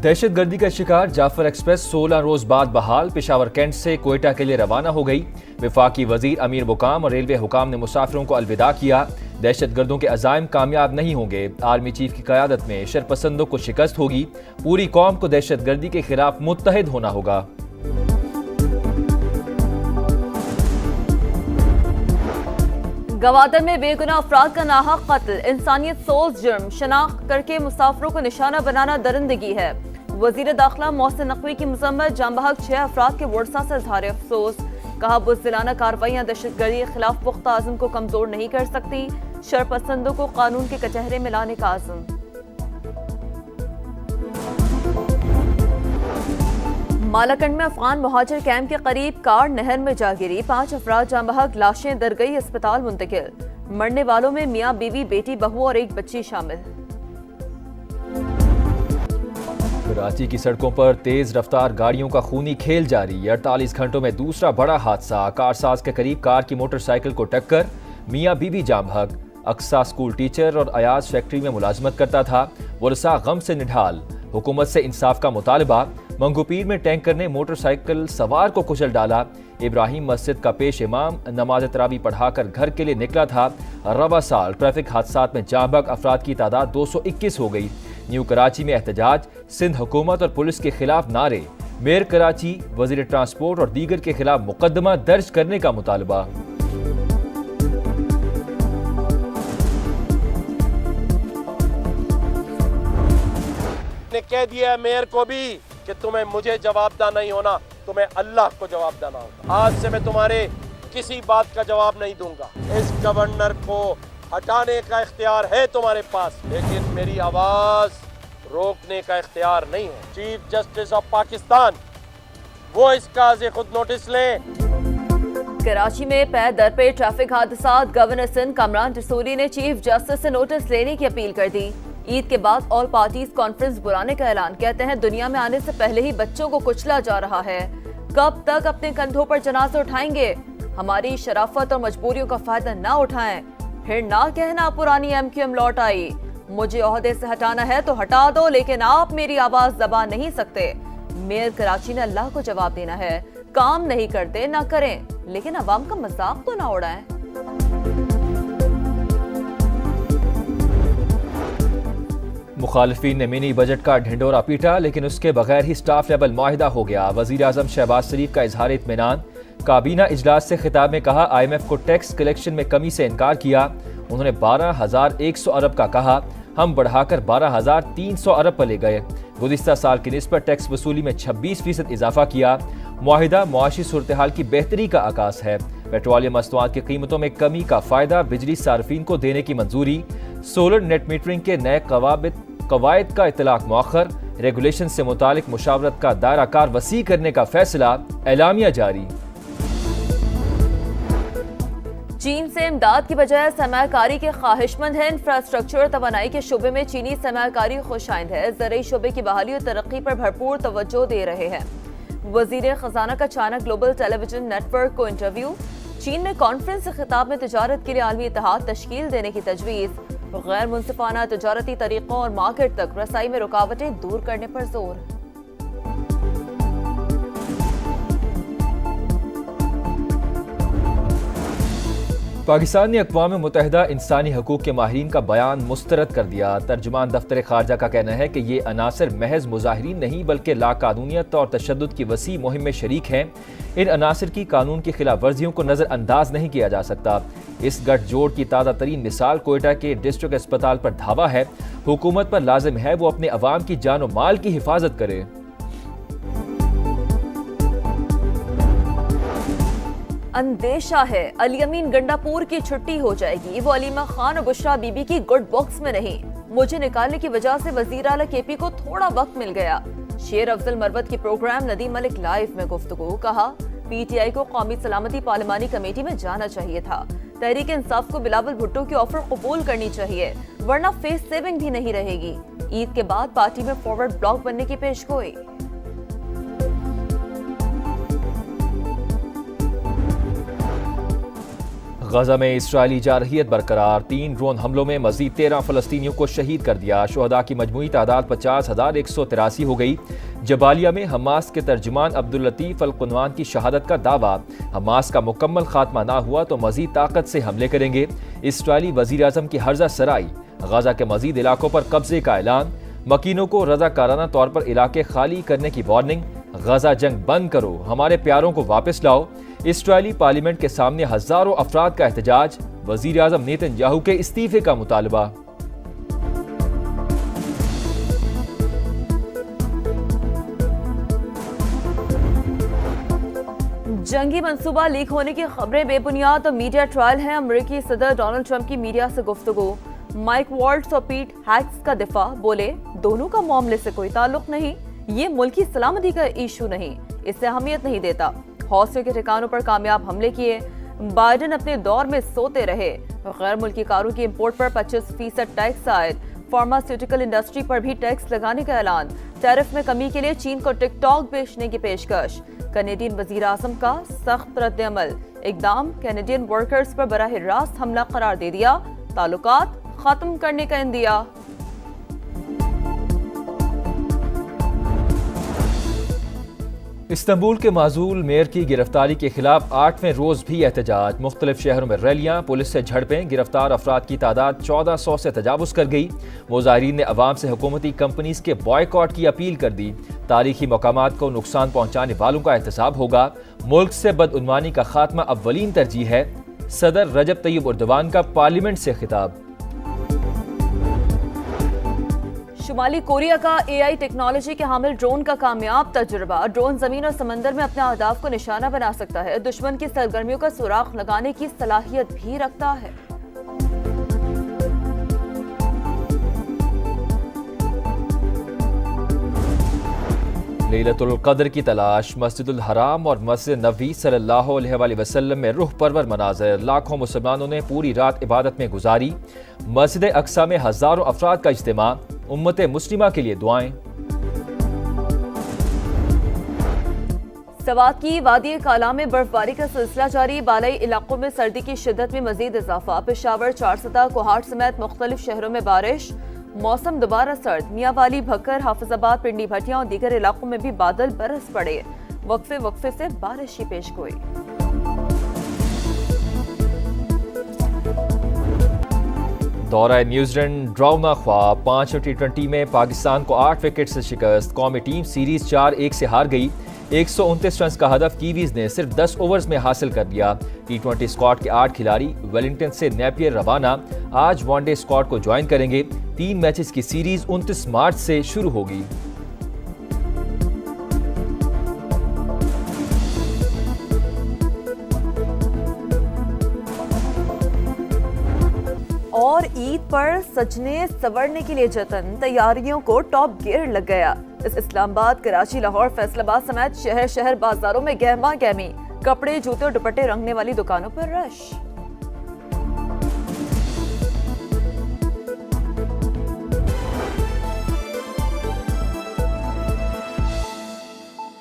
दहशतगर्दी का शिकार जाफर एक्सप्रेस 16 रोज बाद बहाल। पेशावर कैंट से कोयटा के लिए रवाना हो गई। वफाकी वजीर अमीर मुकाम और रेलवे हुकाम ने मुसाफिरों को अलविदा किया। दहशतगर्दों के अज़ाइम कामयाब नहीं होंगे। आर्मी चीफ की क़यादत में शरपसंदों को शिकस्त होगी। पूरी कौम को दहशतगर्दी के खिलाफ मुत्तहिद होना होगा। गवादर में बेगुनाह अफराद का नाहक कत्ल इंसानियत सोज जुर्म। शनाख्त करके मुसाफिरों को निशाना बनाना दरिंदगी है। वजीर दाखिला मोहसिन नकवी की मजम्मत। जाम बहक 6 अफराद के वर्सा से इज़हार अफसोस। कहा बुज़दिलाना कार्रवाइयाँ दहशतगर्दी के खिलाफ पुख्ता आज़म को कमजोर नहीं कर सकती। शरपसंदों को कानून के कचहरे में लाने का आज़म। मालाकंड में अफगान मुहाजिर कैंप के करीब कार नहर में जा गिरी। 5 अफराद जाम बहक, लाशें दर गई अस्पताल मुंतकिल। मरने वालों में मियाँ बीवी, बेटी, बहू और एक बच्ची शामिल। कराची की सड़कों पर तेज रफ्तार गाड़ियों का खूनी खेल जारी। 48 घंटों में दूसरा बड़ा हादसा। कारसाज के करीब कार की मोटरसाइकिल को टक्कर। मियाँ बीवी जाम बहक। अक्सा स्कूल टीचर और अयाज फैक्ट्री में मुलाजमत करता था। वरसा गम से निढाल। हुकूमत से इंसाफ का मुतालबा। मंगूपीर में टैंकर ने मोटरसाइकिल सवार को कुचल डाला। इब्राहिम मस्जिद का पेश इमाम नमाज तरावी पढ़ाकर घर के लिए निकला था। रवा साल ट्रैफिक हादसात में जाँ बहक अफराद की तादाद 221 हो गई। न्यू कराची में एहतजाज। सिंध हुकूमत और पुलिस के खिलाफ नारे। मेयर कराची, वजीर ट्रांसपोर्ट और दीगर के खिलाफ मुकदमा दर्ज करने का मुतालबा। ने कह दिया मेयर को भी कि तुम्हें मुझे जवाबदा नहीं होना, तुम्हें अल्लाह को जवाब देना होगा। आज से मैं तुम्हारे किसी बात का जवाब नहीं दूंगा। इस गवर्नर को हटाने का इख्तियार है तुम्हारे पास, लेकिन मेरी आवाज रोकने का इख्तियार नहीं है। चीफ जस्टिस ऑफ पाकिस्तान वो इसका खुद नोटिस लें। कराची में पैर दर पे ट्रैफिक हादसा। गवर्नर सिंध कामरान जसूरी ने चीफ जस्टिस से नोटिस लेने की अपील कर दी। ईद के बाद ऑल पार्टीज कॉन्फ्रेंस बुलाने का ऐलान। कहते हैं दुनिया में आने से पहले ही बच्चों को कुचला जा रहा है। कब तक अपने कंधों पर जनाजे उठाएंगे? हमारी शराफत और मजबूरियों का फायदा ना उठाएं। फिर ना कहना पुरानी MQM लौट आई। मुझे ओहदे से हटाना है तो हटा दो, लेकिन आप मेरी आवाज दबा नहीं सकते। मेयर कराची ने अल्लाह को जवाब देना है। काम नहीं करते ना करें, लेकिन अवाम का मजाक तो ना उड़ाएं। मुखालिफिन ने मिनी बजट का ढिंडोरा पीटा, लेकिन उसके बगैर ही स्टाफ लेवल मुआहिदा हो गया। वजीर आजम शहबाज शरीफ का इजहार इत्मीनान। काबीना इजलास से खिताब में कहा IMF को टैक्स कलेक्शन में कमी से इनकार किया। उन्होंने 12,100 अरब का कहा, हम बढ़ाकर 12,300 अरब पर ले गए। गुज़िश्ता साल की निस्बत टैक्स वसूली में 26% इजाफा किया। मुआहिदा मुआशी सूरत हाल की बेहतरी का आगाज है। पेट्रोलियम मस्तूआत की कीमतों में कमी का फायदा बिजली सार्फिन को देने की मंजूरी। सोलर नेट मीटरिंग के नए कवायद का इतलाक मौखर। रेगुलेशन से मुतालिक मुशावरत का दायरा कार वसी करने का फैसला। एलामिया जारी। चीन से इमदाद की बजाय सरमायाकारी के ख्वाहिशमंद है। इंफ्रास्ट्रक्चर तवानाई के शोबे में चीनी सरमायाकारी खुशाइंद है। ज़राई शोबे की बहाली और तरक्की पर भरपूर तवज्जो दे रहे हैं। वजीर खजाना का चाइना ग्लोबल टेलीविजन नेटवर्क को इंटरव्यू। चीन में कॉन्फ्रेंस से खिताब में तिजारत के लिए आलमी इत्तेहाद तश्कील देने की तजवीज़। गैर मुनसिफाना तजारती तरीकों और मार्केट तक रसाई में रुकावटें दूर करने पर जोर। पाकिस्तान ने अक़वाम मुत्तहिदा इंसानी हकूक़ के माहिरीन का बयान मुस्तरद कर दिया। तर्जुमान दफ्तर खारजा का कहना है कि ये अनासर महज मुजाहिरीन नहीं बल्कि लाकानूनियत और तशद्दुद की वसी मुहिम में शरीक हैं। इन अनासर की कानून की खिलाफ वर्जियों को नज़रअंदाज नहीं किया जा सकता। इस गठजोड़ की ताज़ा तरीन मिसाल कोयटा के डिस्ट्रिक्ट अस्पताल पर धावा है। हुकूमत पर लाजिम है वो अपने अवाम की जान और माल की हिफाजत करे। अंदेशा है अली अमीन गंडापुर की छुट्टी हो जाएगी। वो अलीमा खान और बुशरा बीबी की गुड बॉक्स में नहीं। मुझे निकालने की वजह से वजीर आला KP को थोड़ा वक्त मिल गया। शेर अफजल मरवत की प्रोग्राम नदीम मलिक लाइव में गुफ्तगू। कहा PTI को कौमी सलामती पार्लिमानी कमेटी में जाना चाहिए था। तहरीक इंसाफ को बिलावल भुट्टो की ऑफर कबूल करनी चाहिए, वरना फेस सेविंग भी नहीं रहेगी। ईद के बाद पार्टी में फॉरवर्ड ब्लॉक बनने की पेशगोई। गजा में इसराइली जारहियत बरकरार, 3 ड्रोन हमलों में मजीद 13 फलस्तीनियों को शहीद कर दिया। शुहदा की मजमूई तादाद 50,183 हो गई। जबालिया में हमास के तर्जुमान अब्दुल लतीफ अल कुनवान की शहादत का दावा, हमास का मुकम्मल खात्मा ना हुआ तो मजीद ताकत से हमले करेंगे। इसराइली वजीर आजम की हर्जा सराई, गजा के मजीद इलाकों पर कब्जे का ऐलान, मकीनों को रजाकाराना तौर पर इलाके खाली करने की वार्निंग। गजा जंग बंद करो, हमारे प्यारों को वापस लाओ। इसराइली पार्लियामेंट के सामने हजारों अफराद का एहतजाज, वजीर आजम नेतन्याहू के इस्तीफे का मुतालबा। जंगी मंसूबा लीक होने की खबरें बेबुनियाद और मीडिया ट्रायल है। अमेरिकी सदर डोनाल्ड ट्रंप की मीडिया से गुफ्तगू, माइक वॉल्ट्स और पीट हैक्स का दिफा, बोले दोनों का मामले से कोई ताल्लुक नहीं, ये मुल्की सलामती का इशू नहीं, इससे अहमियत नहीं देता। हौसले के ठिकानों पर कामयाब हमले किए, बाइडेन अपने दौर में सोते रहे। गैर मुल्की कारों की इंपोर्ट पर 25% टैक्स आयद, फार्मास्यूटिकल इंडस्ट्री पर भी टैक्स लगाने का ऐलान, टैरिफ में कमी के लिए चीन को टिकटॉक बेचने की पेशकश। कनेडियन वजीर आजम का सख्त रद्द-ए-अमल, इकदाम कैनेडियन वर्कर्स पर बराह रास्त हमला करार दे दिया, ताल्लुकात खत्म करने का इंदिया। इस्तांबुल के माजूल मेयर की गिरफ्तारी के खिलाफ 8वें रोज भी एहतजाज, मुख्तलिफ शहरों में रैलियां, पुलिस से झड़पें, गिरफ्तार अफराद की तादाद 1400 से तजावुज कर गई। मुजाहिरीन ने अवाम से हुकूमती कंपनीज के बॉयकॉट की अपील कर दी। तारीखी मकामात को नुकसान पहुंचाने वालों का एहतसाब होगा। मुल्क से बदउनवानी का खात्मा अव्वलीन तरजीह है। सदर रजब तैयब उर्दवान का पार्लियामेंट से खिताब। शुमाली कोरिया का एआई टेक्नोलॉजी के हामिल ड्रोन का कामयाब तजुर्बा। ड्रोन जमीन और समंदर में अपने अहदाफ को निशाना बना सकता है, दुश्मन की सरगर्मियों का सुराग लगाने की सलाहियत भी रखता है। लैलतुल कद्र की तलाश, मस्जिदुल हराम और मस्जिद नबवी सल्लल्लाहु अलैहि वसल्लम में रूह परवर मनाज़र, लाखों मुसलमानों ने पूरी रात इबादत में गुजारी। मस्जिद अक्सा में हजारों अफराद का इज्तिमा, उम्मत मुस्लिमा के लिए दुआएं। सवात की वादी काला में बर्फबारी का सिलसिला जारी, बालाई इलाकों में सर्दी की शिद्दत में मजीद इजाफा। पेशावर, चारसदा, कोहाट समेत मुख्तलिफ शहरों में बारिश। मौसम दोबारा सर्द, मियांवाली, भक्कर, हाफिजाबाद, पिंडी भटिया और दीगर इलाकों में भी बादल बरस पड़े। वक्फे वक्फे से बारिश की पेशगोई। दौरा न्यूजीलैंड ड्राउना ख्वाब, 5 T20 में पाकिस्तान को 8 विकेट से शिकस्त। कौमी टीम सीरीज 4-1 से हार गई। 129 रन का हदफ कीवीज ने सिर्फ 10 ओवर्स में हासिल कर दिया। T20 स्क्वाड के 8 खिलाड़ी वेलिंगटन से नेपियर रवाना, आज वनडे स्क्वाड को ज्वाइन करेंगे। 3 मैचेस की सीरीज 29 मार्च से शुरू होगी। और ईद पर सजने संवरने के लिए जतन, तैयारियों को टॉप गियर लग गया। इस्लामाबाद, कराची, लाहौर, फैसलाबाद समेत शहर शहर बाजारों में गहमा गहमी, कपड़े, जूते और दुपट्टे रंगने वाली दुकानों पर रश।